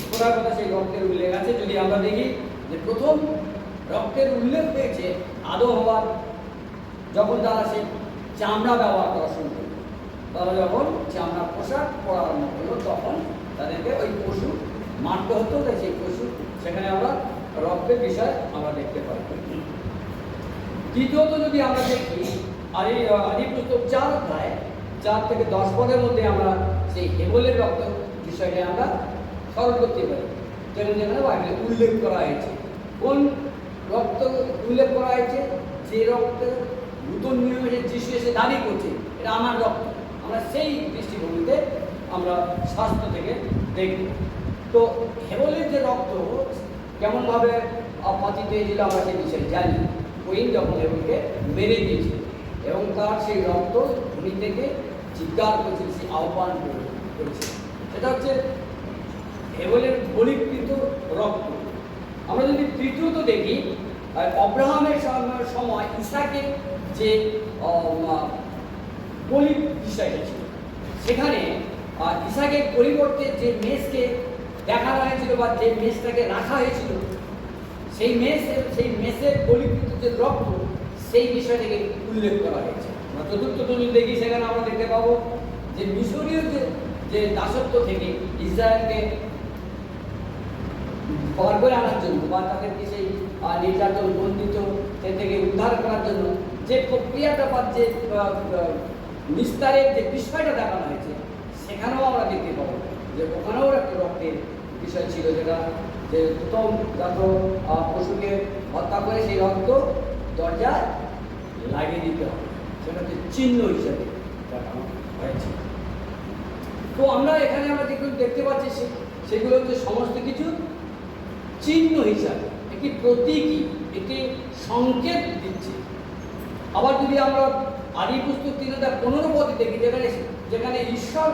কোথায় কোথায় সেই রক্তের উল্লেখ আছে? যদি আমরা দেখি যে প্রথম রক্তের উল্লেখ হয়েছে আদম হওয়ার, যখন তারা সেই চামড়া ব্যবহার করা শুরু করল, তারা যখন চামড়া পোশাক পরা আরম্ভ করলো, তখন তাদেরকে ওই পশু মারতে হতো, তাই সেই পশু, সেখানে আমরা রক্তের বিষয় আমরা দেখতে পাই। দ্বিতীয়ত যদি আমরা দেখি আদি পুস্তক 4 অধ্যায় 4 থেকে 10 পদের মধ্যে আমরা সেই হেবলের রক্ত বিষয়টা আমরা স্মরণ করতে পারি, যেখানে বাইবেলে উল্লেখ করা হয়েছে। কোন রক্ত উল্লেখ করা হয়েছে? যে রক্ত নূতন নিয়মে যিশু এসে দাবি করছে এটা আমার রক্ত, আমরা সেই দৃষ্টিভঙ্গিতে আমরা শাস্ত্র থেকে দেখব। তো হেবলের যে রক্ত কেমনভাবে পাতিত হয়েছিল আমরা সেই বিষয়ে জানি। কইন যখন হেবলকে মেরে দিয়েছিল এবং তার সেই রক্ত ভূমি থেকে চিৎকার করেছিল, সেই আহ্বান করেছিল, সেটা হচ্ছে হেবলের বলিকৃত রক্ত। আমরা যদি তৃতীয়ত দেখি, অব্রাহামের সময় ইসাকের যে বলির বিষয়টা ছিল, সেখানে ইসাকের পরিবর্তে যে মেষকে দেখানো হয়েছিল বা যে মেষটাকে রাখা হয়েছিল, সেই মেষের বলিকৃত যে রক্ত, সেই বিষয়টাকে উল্লেখ করা হয়েছে। আমরা চতুর্থ যদি দেখি, সেখানে আমরা দেখতে পাবো যে মিশরীয় যে দাসত্ব থেকে ইসরায়েলকে বার করে আনার জন্য বা তাদেরকে সেই নির্যাতন বন্দিত সে থেকে উদ্ধার করার জন্য যে প্রক্রিয়াটা বা যে বিস্তারের যে বিষয়টা দেখানো হয়েছে, সেখানেও আমরা দেখতে পাবো যে ওখানেও একটা রক্তের বিষয় ছিল, যেটা যে প্রথম যত পশুকে হত্যা করে সেই রক্ত দরজায় লাগিয়ে দিতে হবে, সেটা হচ্ছে চিহ্ন হিসাবে দেখানো হয়েছে। তো আমরা এখানে আমরা যেগুলো দেখতে পাচ্ছি সেগুলো হচ্ছে সমস্ত কিছু চিহ্ন হিসাবে, একটি প্রতীকী, একটি সংকেত দিচ্ছে। আবার যদি আমরা আদি পুস্তক 3:15 পদে দেখি, যেখানে ঈশ্বর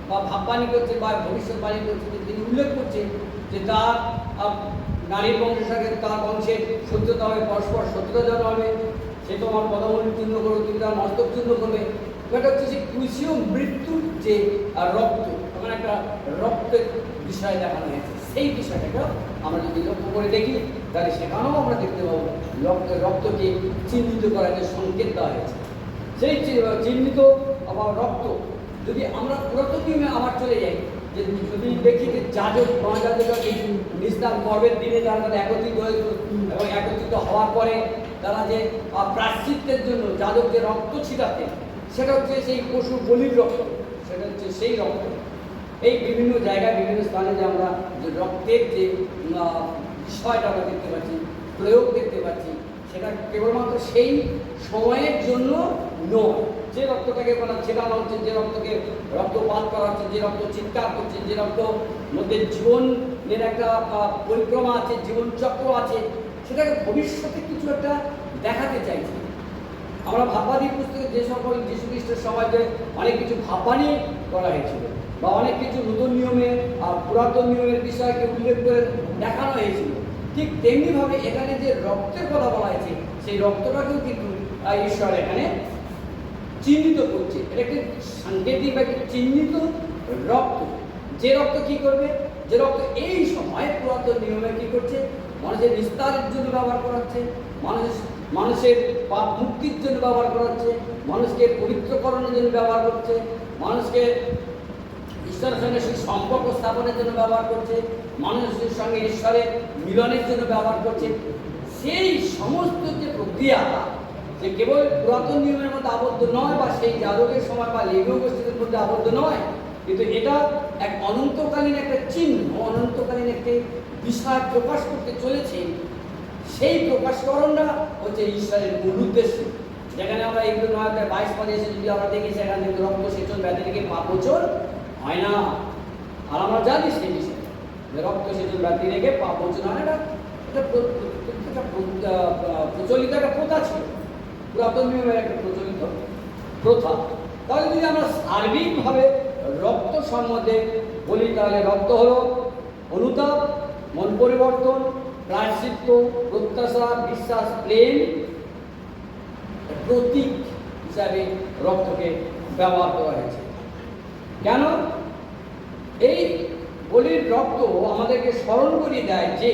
বা ভাববাণী করছে বা ভবিষ্যৎবাণী করছে, তিনি উল্লেখ করছে যে তার নারীর বংশের সাথে তার বংশের সত্যতা হবে, পরস্পর সত্যতা জন্ম হবে, সে তোমার পদমূল চূর্ণ করবে, তুমি তার মস্তক চূর্ণ করবে। এটা হচ্ছে যে ক্রুশীয় মৃত্যুর যে রক্ত, তখন একটা রক্তের বিষয় দেখানো হয়েছে। সেই বিষয়টাকে আমরা যদি লক্ষ্য করে দেখি, তাহলে সেখানেও আমরা দেখতে পাবো রক্তকে চিহ্নিত করার যে সংকেত দেওয়া হয়েছে। সেই চিহ্নিত আবার রক্ত যদি আমরা পুরাতন নিয়মে আবার চলে যাই, যে যদি দেখি যে যাজক মহাযাজকরা নিস্তার পর্বের দিনে যারা একত্রিত হয়েছিল এবং একত্রিত হওয়ার পরে তারা যে প্রায়শ্চিত্তের জন্য যাজক যে রক্ত ছিটাতেন, সেটা হচ্ছে সেই পশু বলির রক্ত, সেটা হচ্ছে সেই রক্ত। এই বিভিন্ন জায়গায় বিভিন্ন স্থানে যে আমরা যে রক্তের যে বিষয়টা আমরা দেখতে পাচ্ছি, প্রয়োগ দেখতে পাচ্ছি, সেটা কেবলমাত্র সেই সময়ের জন্য নয়। যে রক্তটাকে বলা ছেটানো হচ্ছে, যে রক্তকে রক্তপাত করা হচ্ছে, যে রক্ত চিৎকার করছে, যে রক্ত মধ্যে জীবনের একটা পরিক্রমা আছে, জীবনচক্র আছে, সেটাকে ভবিষ্যতে কিছু একটা দেখাতে চাইছে। আমরা ভাববাদী পুস্তকে যে সকল যীশু খ্রিস্টের সমাজে অনেক কিছু ভাববানি করা হয়েছিল বা অনেক কিছু নতুন নিয়মে পুরাতন নিয়মের বিষয়কে উল্লেখ করে দেখানো হয়েছিল, ঠিক তেমনিভাবে এখানে যে রক্তের কথা বলা হয়েছে, সেই রক্তটাকেও কিন্তু ঈশ্বর এখানে চিহ্নিত করছে। এটা একটি সাংকেতিক বা একটি চিহ্নিত রক্ত। যে রক্ত কি করবে? যে রক্ত এই সময় পুরাতন নিয়মে কি করছে? মানুষের নিস্তারের জন্য ব্যবহার করা হচ্ছে, মানুষের পাপ মুক্তির জন্য ব্যবহার করা হচ্ছে, মানুষকে পবিত্রকরণের জন্য ব্যবহার করছে, মানুষকে ঈশ্বরের সঙ্গে সেই সম্পর্ক স্থাপনের জন্য ব্যবহার করছে, মানুষের সঙ্গে ঈশ্বরের মিলনের জন্য ব্যবহার করছে। সেই সমস্ত যে প্রক্রিয়া, যে কেবল পুরাতন নিয়মের মধ্যে আবদ্ধ নয় বা সেই যাদবের সময় বা লেবীয় গোষ্ঠীদের মধ্যে আবদ্ধ নয়, কিন্তু এটা এক অনন্তকালীন একটা চিহ্ন, অনন্তকালীন একটি বিষয় প্রকাশ করতে চলেছে। সেই প্রকাশকরণটা হচ্ছে ঈশ্বরের মূল উদ্দেশ্য। যেখানে আমরা এইগুলো 9:22 এসে যদি আমরা দেখি, সেখানে রক্ত সেচন ব্যাধি থেকে পাপমোচন হয় না। আর আমরা জানি সেই বিষয়ে যে রক্ত সেচন ব্যাধি থেকে পাপমোচন হয় না। এটা প্রচলিত একটা প্রথা ছিল, পুরাতন নিয়মের একটা প্রচলিত প্রথা। তাহলে যদি আমরা সার্বিকভাবে রক্ত সম্বন্ধে বলি, তাহলে রক্ত হলো অনুতাপ, মন পরিবর্তন, প্রায়শ্চিত্ত, প্রত্যাশা, বিশ্বাস, প্রেম প্রতীক হিসাবে রক্তকে ব্যবহার করা হয়েছে। কেন? এই বলির রক্ত আমাদেরকে স্মরণ করিয়ে দেয় যে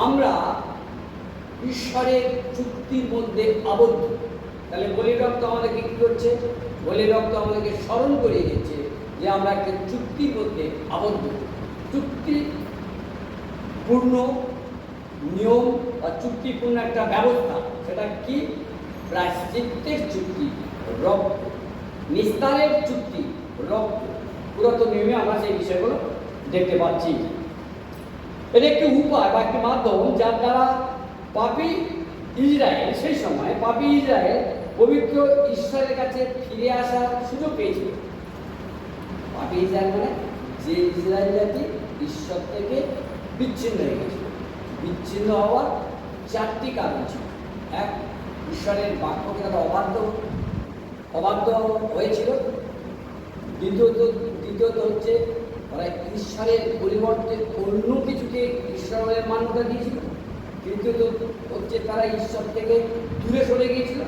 আমরা ঈশ্বরের চুক্তির মধ্যে আবদ্ধ। তাহলে বলির রক্ত আমাদেরকে কি করছে? বলির রক্ত আমাদেরকে স্মরণ করিয়ে দিচ্ছে যে আমরা একটা চুক্তির মধ্যে আবদ্ধ। চুক্তিপূর্ণ নিয়ম বা চুক্তিপূর্ণ একটা ব্যবস্থা, সেটা কি? প্রায়শ্চিত্তের চুক্তি, রক্ত, নিস্তারের চুক্তি, রক্ত। পুরাতন নিয়মে আমরা সেই বিষয়গুলো দেখতে পাচ্ছি। এটা একটি উপায় বা একটি মাধ্যম যার দ্বারা পাপী ইসরায়েল, সেই সময় পাপী ইসরায়েল পবিত্র ঈশ্বরের কাছে ফিরে আসার সুযোগ পেয়েছিল। পাপী ইসরায়েল মানে যে ইসরায়েল জাতি ঈশ্বর থেকে বিচ্ছিন্ন হয়ে গেছিল। বিচ্ছিন্ন হওয়ার 4টি কারণ ছিল। এক, ঈশ্বরের বাক্যকে তারা অবাধ্য হয়েছিল। দ্বিতীয়ত হচ্ছে ওরা ঈশ্বরের পরিবর্তে অন্য কিছুকে ঈশ্বরের মান্যতা দিয়েছিল। তৃতীয়ত হচ্ছে তারা ঈশ্বর থেকে দূরে সরে গিয়েছিল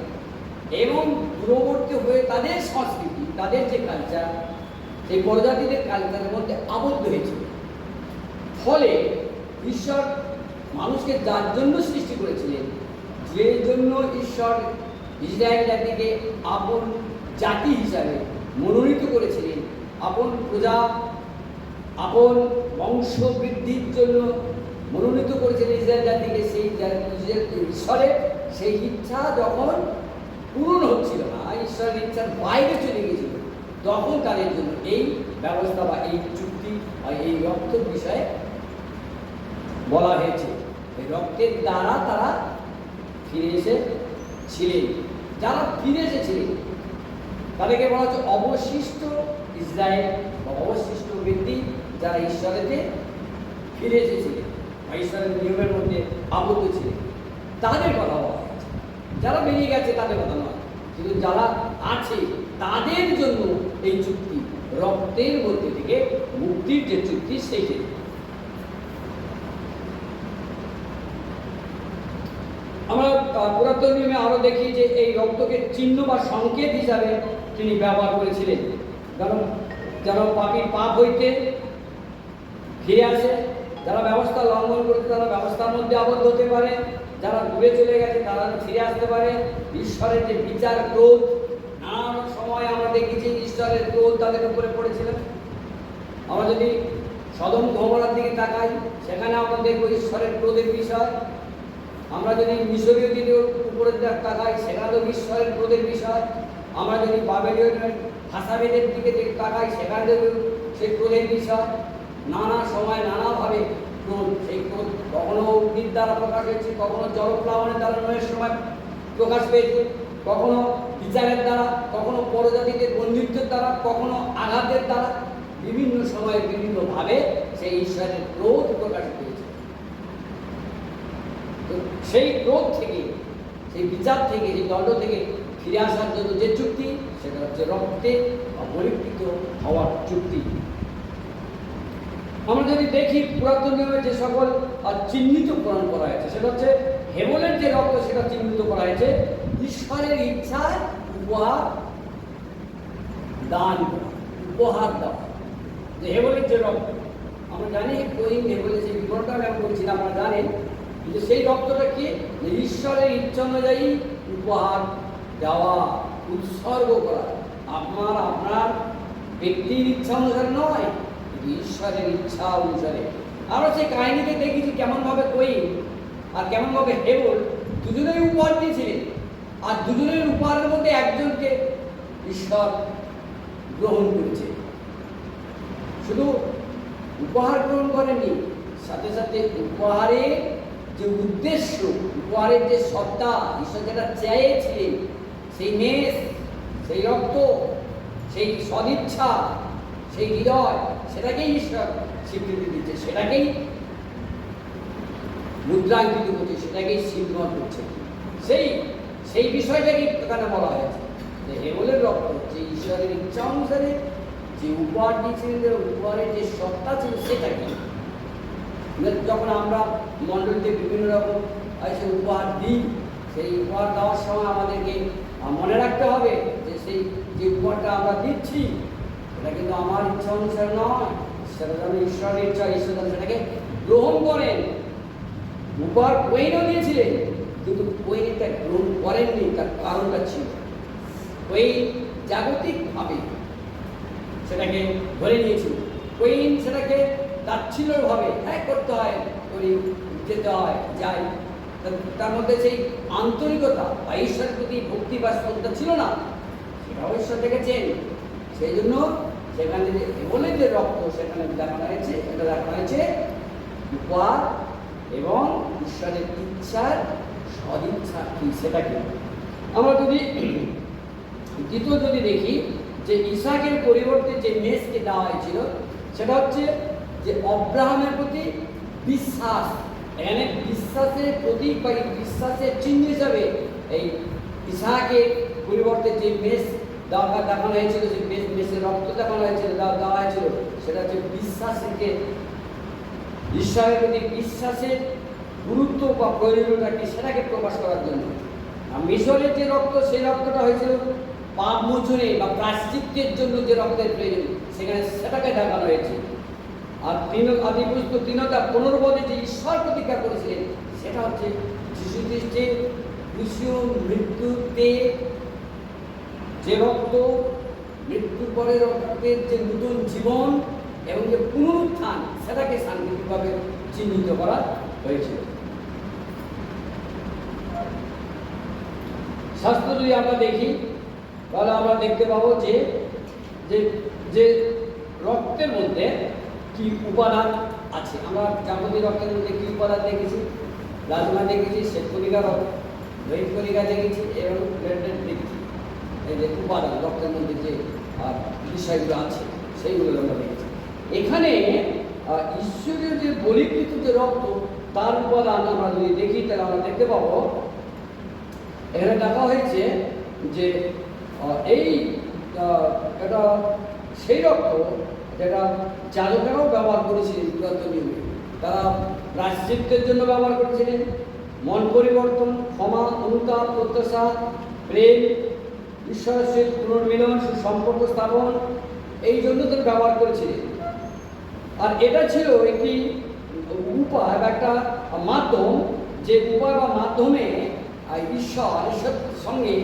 এবং দূরবর্তী হয়ে তাদের সংস্কৃতি, তাদের যে কালচার, সেই প্রজাতিদের কালচারের মধ্যে আবদ্ধ হয়েছিল। ফলে ঈশ্বর মানুষকে যার জন্য সৃষ্টি করেছিলেন, যে জন্য ঈশ্বর ইসরায়েল জাতিকে আপন জাতি হিসাবে মনোনীত করেছিলেন, আপন প্রজা, আপন বংশ বৃদ্ধির জন্য মনোনীত করেছিলেন ইসরায়েল জাতিকে, সেই ঈশ্বরের সেই ইচ্ছা যখন পূরণ হচ্ছিল না, ঈশ্বরের ইচ্ছার বাইরে চলে গিয়েছিল, তখন তাদের জন্য এই ব্যবস্থা বা এই চুক্তি বা এই রক্তের বিষয়ে বলা হয়েছে। এই রক্তের দ্বারা তারা ফিরে এসেছিলেন। যারা ফিরে এসেছিলেন তাদেরকে বলা হচ্ছে অবশিষ্ট ইসরায়েল বা অবশিষ্ট ব্যক্তি, যারা ঈশ্বরেতে ফিরে এসেছিলেন বা ঈশ্বরের নিয়মের মধ্যে আবদ্ধ ছিলেন, তাদের কথা বলা হয়েছে। যারা বেরিয়ে গেছে তাদের কথা নয়, কিন্তু যারা আছে তাদের জন্য এই চুক্তি, রক্তের মধ্যে থেকে মুক্তির যে চুক্তি, সেই ক্ষেত্রে আমরা পুরাতন নিয়মে আরো দেখি যে এই রক্তকে চিহ্ন বা সংকেত হিসাবে তিনি ব্যবহার করেছিলেন। যেন পাপীর পাপ হইতে ফিরে আসে, যারা ব্যবস্থা লঙ্ঘন করেছে তারা ব্যবস্থার মধ্যে আবদ্ধ হতে পারে, যারা দূরে চলে গেছে তারা ফিরে আসতে পারে। ঈশ্বরের যে বিচার, ক্রোধ, নানান সময় আমরা দেখেছি ঈশ্বরের ক্রোধ তাদের উপরে পড়েছিল। আমরা যদি সদম গমরার দিকে তাকাই, সেখানে আমরা দেখবো ঈশ্বরের ক্রোধের বিষয়। আমরা যদি মিশরীয় দিনের উপরের দিকে তাকাই সেখানেও ঈশ্বরের ক্রোধের বিষয়। আমরা যদি বাবেলীয়নের ভাষাভেদের দিকে তাকাই সেখানেও সেই ক্রোধের বিষয়। নানা সময় নানাভাবে ক্রোধ, সেই ক্রোধ কখনো অগ্নির দ্বারা প্রকাশ হয়েছে, কখনো জলপ্লাবনের দ্বারা নয়ের সময় প্রকাশ পেয়েছে, কখনো বিচারের দ্বারা, কখনো পরজাতিদের বন্দিত্বের দ্বারা, কখনো আঘাতের দ্বারা, বিভিন্ন সময়ে বিভিন্নভাবে সেই ঈশ্বরের ক্রোধ প্রকাশ পেয়েছে। তো সেই ক্রোধ থেকে, সেই বিচার থেকে, সেই দণ্ড থেকে ফিরে আসার জন্য যে চুক্তি, সেটা হচ্ছে রক্তে পরিকৃত হওয়ার চুক্তি। আমরা যদি দেখি পুরাতন নিয়মে যে সকল চিহ্নিতকরণ করা হয়েছে, সেটা হচ্ছে হেবলের যে রক্ত সেটা চিহ্নিত করা হয়েছে ঈশ্বরের ইচ্ছায় উপহার দান করা, উপহার দেওয়া। যে হেবলের যে রক্ত আমরা জানি, কোহিন হেবলের যে বিবরণটা আমি বলছি না, আপনারা জানেন যে সেই রক্তটা কি, যে ঈশ্বরের ইচ্ছা অনুযায়ী উপহার দেওয়া, উৎসর্গ করা। আপনার ব্যক্তির ইচ্ছা অনুসারে নয়, ঈশ্বরের ইচ্ছা অনুসারে। আমরা সেই কাহিনীতে দেখেছি কেমনভাবে কোহিন আর কেমনভাবে হেবল দুজনেই উপহার দিয়েছিলেন, আর দুজনের উপহারের মধ্যে একজনকে ঈশ্বর গ্রহণ করেছে। শুধু উপহার গ্রহণ করেননি, সাথে সাথে উপহারের যে উদ্দেশ্য, উপহারের যে সত্তা, ঈশ্বর যেটা চেয়েছিলেন, সেই মেষ, সেই রক্ত, সেই সদিচ্ছা, সেই হৃদয়, সেটাকেই ঈশ্বর স্বীকৃতি দিচ্ছে, সেটাকেই মুদ্রাঙ্কিত করছে, সেটাকেই স্বীকৃত করছে। সেই বিষয়টাকেই এখানে বলা হয়েছে যে হেবলের রক্ত যে ঈশ্বরের ইচ্ছা অনুসারে যে উপহার দিয়েছিলেন, উপহারের যে সত্তা ছিল সেটাকে। যখন আমরা মণ্ডলীতে বিভিন্ন রকম সে উপহার দিই, সেই উপহার দেওয়ার সময় আমাদেরকে মনে রাখতে হবে যে সেই যে উপহারটা আমরা দিচ্ছি সেটা কিন্তু আমার ইচ্ছা অনুসারে নয়, সেটা যেন ঈশ্বরের ইচ্ছা, ঈশ্বর সেটাকে গ্রহণ করেন। উপহার কোহিনও দিয়েছিলেন, কিন্তু কোহিন এটা গ্রহণ করেননি, তার কারণটা ছিল কোহিন জাগতিকভাবে সেটাকে ধরে নিয়েছিল। কোহিন সেটাকে তাচ্ছিল্যভাবে করতে হয়, করি, যেতে হয়, যাই, তার মধ্যে সেই আন্তরিকতা বা ঈশ্বরের প্রতি ভক্তি বা শ্রদ্ধা ছিল না, সেটাও ঈশ্বর দেখেছেন। সেই জন্য সেখানে যে হেবলের যে রক্ত সেখানে দেখানো হয়েছে, এটা দেখানো হয়েছে উপহার এবং ঈশ্বরের ইচ্ছার সদিচ্ছা কি সেটাকে। আমরা যদি দ্বিতীয় যদি দেখি যে ইসাকের পরিবর্তে যে মেষকে দেওয়া হয়েছিল, সেটা হচ্ছে যে অব্রাহামের প্রতি বিশ্বাস। এখানে বিশ্বাসের প্রতীক বা বিশ্বাসের চিহ্ন হিসাবে এই ইসাকের পরিবর্তে যে মেষ দেখানো হয়েছিল, যে মেষের রক্ত দেখানো হয়েছিল, দেওয়া হয়েছিল, সেটা হচ্ছে বিশ্বাসকে, ঈশ্বরের প্রতি বিশ্বাসের গুরুত্ব বা প্রয়োজনীয়তা কি সেটাকে প্রকাশ করার জন্য। আর মিশরের যে রক্ত, সেই রক্তটা হয়েছিল পাপ মোচনে বা প্রায়শ্চিত্তের জন্য যে রক্তের প্রয়োজন, সেখানে সেটাকে দেখানো হয়েছে। আর আদিপুস্তক 3:15 যে ঈশ্বর প্রতিজ্ঞা করেছিলেন, সেটা হচ্ছে যীশু খ্রিস্টের ক্রুশীয় মৃত্যুতে যে রক্ত, মৃত্যুর পরের রক্তের যে নতুন জীবন এবং যে পুনরুত্থান, সেটাকে সাংকেতিকভাবে চিহ্নিত করা হয়েছিল। শাস্ত্র যদি আমরা দেখি তাহলে আমরা দেখতে পাবো যে যে রক্তের মধ্যে কি উপাদান আছে। আমরা যাবতীয় রক্তের মধ্যে কি উপাদান দেখেছি, প্লাজমা দেখেছি, শ্বেতকণিকা, লোহিত কণিকা দেখেছি এবং প্লেটলেট দেখেছি। এই যে উপাদান রক্তের মধ্যে যে বিষয়গুলো আছে সেইগুলো আমরা দেখেছি। এখানে ঈশ্বরীয় যে বলীকৃত যে রক্ত, তার উপাদান আমরা যদি দেখি তাহলে আমরা দেখতে পাবো এখানে দেখা হয়েছে যে এটা সেই রক্ত যেটা যাজকেরাও ব্যবহার করেছিলেন পুরাতন নিয়মে। তারা প্রায়শ্চিত্তের জন্য ব্যবহার করেছিলেন, মন পরিবর্তন, ক্ষমা, অনুতাপ, প্রত্যাশা, প্রেম, ঈশ্বরের সহিত পুনর্মিলন, সুসম্পর্ক স্থাপন, এই জন্য তারা ব্যবহার করেছিলেন। আর এটা ছিল একটি উপায় বা একটা মাধ্যম, যে উপায় বা মাধ্যমে ঈশ্বরের সঙ্গে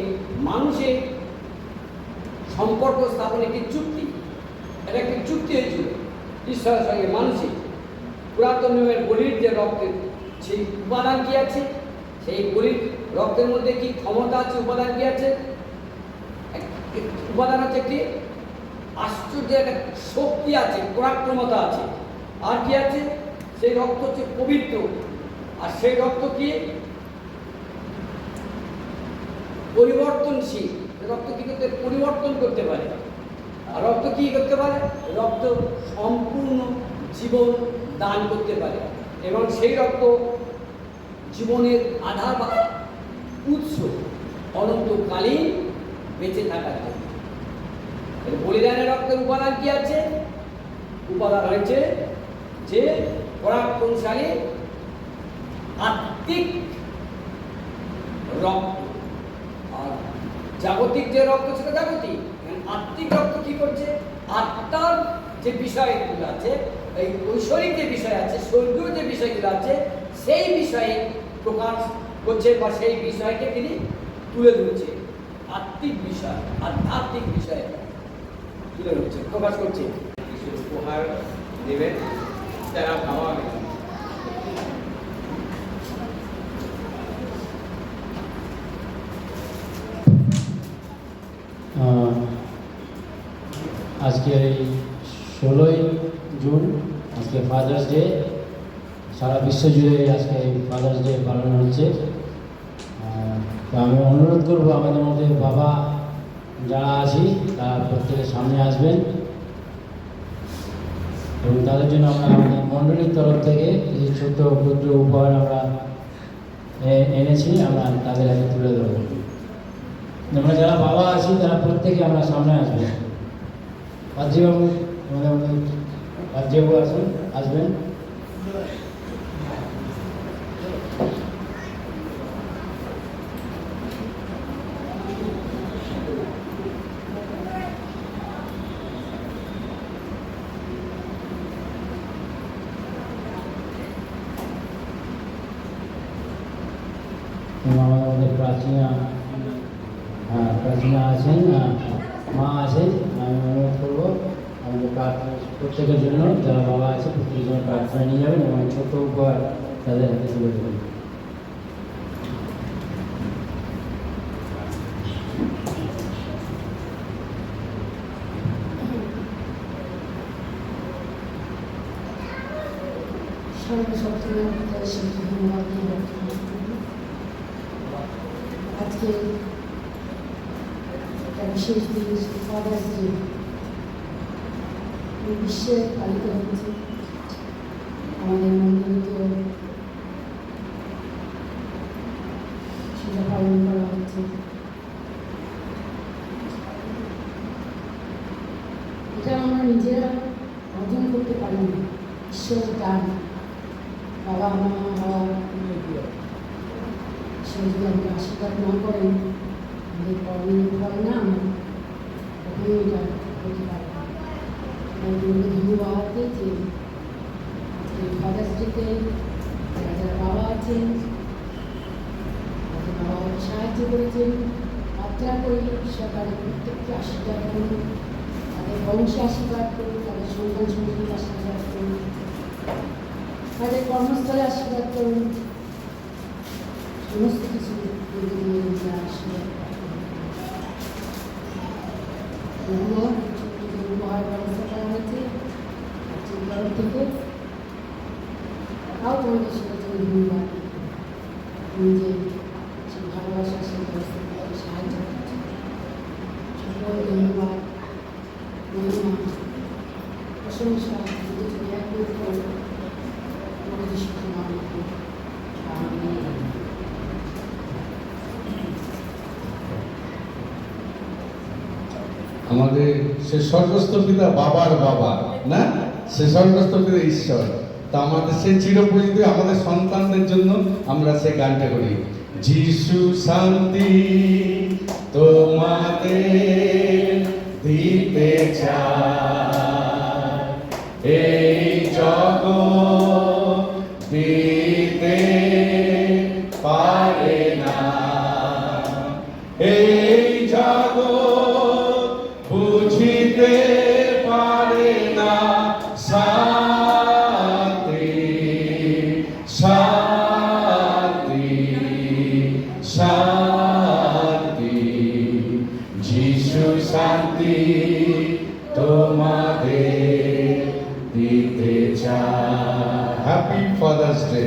মানুষের সম্পর্ক স্থাপন, একটি চুক্তি, এটা একটি চুক্তি হয়েছিল ঈশ্বরের সঙ্গে মানুষের। পুরাতন নিয়মের বলির যে রক্তের সেই উপাদান কি আছে, সেই গরিব রক্তের মধ্যে কি ক্ষমতা আছে, উপাদান কি আছে? উপাদান হচ্ছে একটি আশ্চর্য একটা শক্তি আছে, পরাক্রমতা আছে। আর কি আছে? সেই রক্ত হচ্ছে পবিত্র। আর সেই রক্ত কি পরিবর্তনশীল। রক্ত কি করতে পরিবর্তন করতে পারে। আর রক্ত কি করতে পারে? রক্ত সম্পূর্ণ জীবন দান করতে পারে এবং সেই রক্ত জীবনের আধার বা উৎস অনন্তকালীন বেঁচে থাকার জন্য। বলিদানের রক্তের উপাদান কি আছে? উপাদান হয়েছে যে পরাক্রমশালী আত্মিক রক্ত। আর জাগতিক যে রক্ত সেটা জাগতিক, আত্মিক রক্ত কি করছে? আত্মার যে বিষয়গুলো আছে, এই ঐশ্বরিক যে বিষয় আছে, স্বর্গীয় যে বিষয়গুলো আছে, সেই বিষয়ে প্রকাশ করছে বা সেই বিষয়কে তিনি তুলে ধরছে। আত্মিক বিষয়, আধ্যাত্মিক বিষয় তুলে ধরছে, প্রকাশ করছে। কিছু উপহার দেবেন যারা ভাবা আজকে এই 16ই জুন আজকে ফাদার্স ডে, সারা বিশ্ব জুড়ে আজকে ফাদার্স ডে পালন হচ্ছে। তো আমি অনুরোধ করবো আমাদের মধ্যে বাবা যারা আছি তারা প্রত্যেকের সামনে আসবেন এবং তাদের জন্য আমরা আমাদের মণ্ডলীর তরফ থেকে কিছু ছোট্ট ক্ষুদ্র উপহার আমরা এনেছি, আমরা তাদের হাতে তুলে দেবো। আমরা যারা বাবা আছি তারা প্রত্যেকে আমরা সামনে আসবো। রাজ্যবাবু, আমাদের রাজ্যবাবু আসবেন। আমাদের প্রাচীনা আছেন, মা আছেন। আমি অনুরোধ করবো আমাদের প্রত্যেকের জন্য যারা বাবা আছে প্রত্যেকের জন্য প্রার্থনা নিয়ে যাবেন এবং ছোট উপহার তাদের হাতে তুলে দেবেন। আজকে একটা বিশেষ দিন, ফাদার্স ডে বিশ্বে পালিত হচ্ছে। আমাদের মন্দিরেও সেটা পালন করা হচ্ছে। এটা আমরা নিজেরা অর্জন করতে পারি না, ঈশ্বরের দান। বাবা মা হওয়ার সে যদি আমাকে আশীর্বাদ না করেন, আমাদের কর্মের ফল না, আমরা কখনোই এটা করতে পারি না। ধন্যবাদ দিয়েছি আজকে ফাদার্স ডেতে যারা যারা বাবা আছেন, তাদের বাবা সাহায্য করেছেন, প্রার্থনা করি সরকারের প্রত্যেককে আশীর্বাদ করুন, তাদের বংশে আশীর্বাদ করুন, তাদের সন্তান সন্ততির আশীর্বাদ করুন, তাদের কর্মস্থলে আশীর্বাদ করুন, সমস্ত কিছু আশীর্বাদ উপহার ব্যবস্থা করা হয়েছে তরফ থেকে। তাও তোমাদের সেটা জন্য ধন্যবাদ। তুমি যে ভালোবাসা সেই ব্যবস্থা করতে সাহায্য করছে, সকল ধন্যবাদ, মহিমা, প্রশংসা একমাত্র আমাদের সুখমা। আমাদের সে স্বর্গস্থ পিতা বাবার বাবা না, সে স্বর্গস্থ পিতা ঈশ্বর। তা আমাদের সে চিরপরিচিত আমাদের সন্তানদের জন্য আমরা সে গানটা করি। যিশু শান্তি তোমাদের দিতে চায়, এই জগৎ দিতে পারে না, এই জগৎ বুঝিতে পারে না শান্তি, শান্তি তোমাদের দিতে চাই। Happy father's day.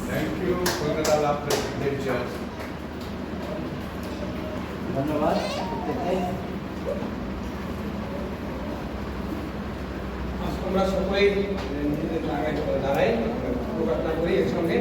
Thank you, Konkadala President. ধন্যবাদ। আমরা সকলেই নিজেদের জায়গায় দাঁড়াই প্রার্থনা করি একসঙ্গে।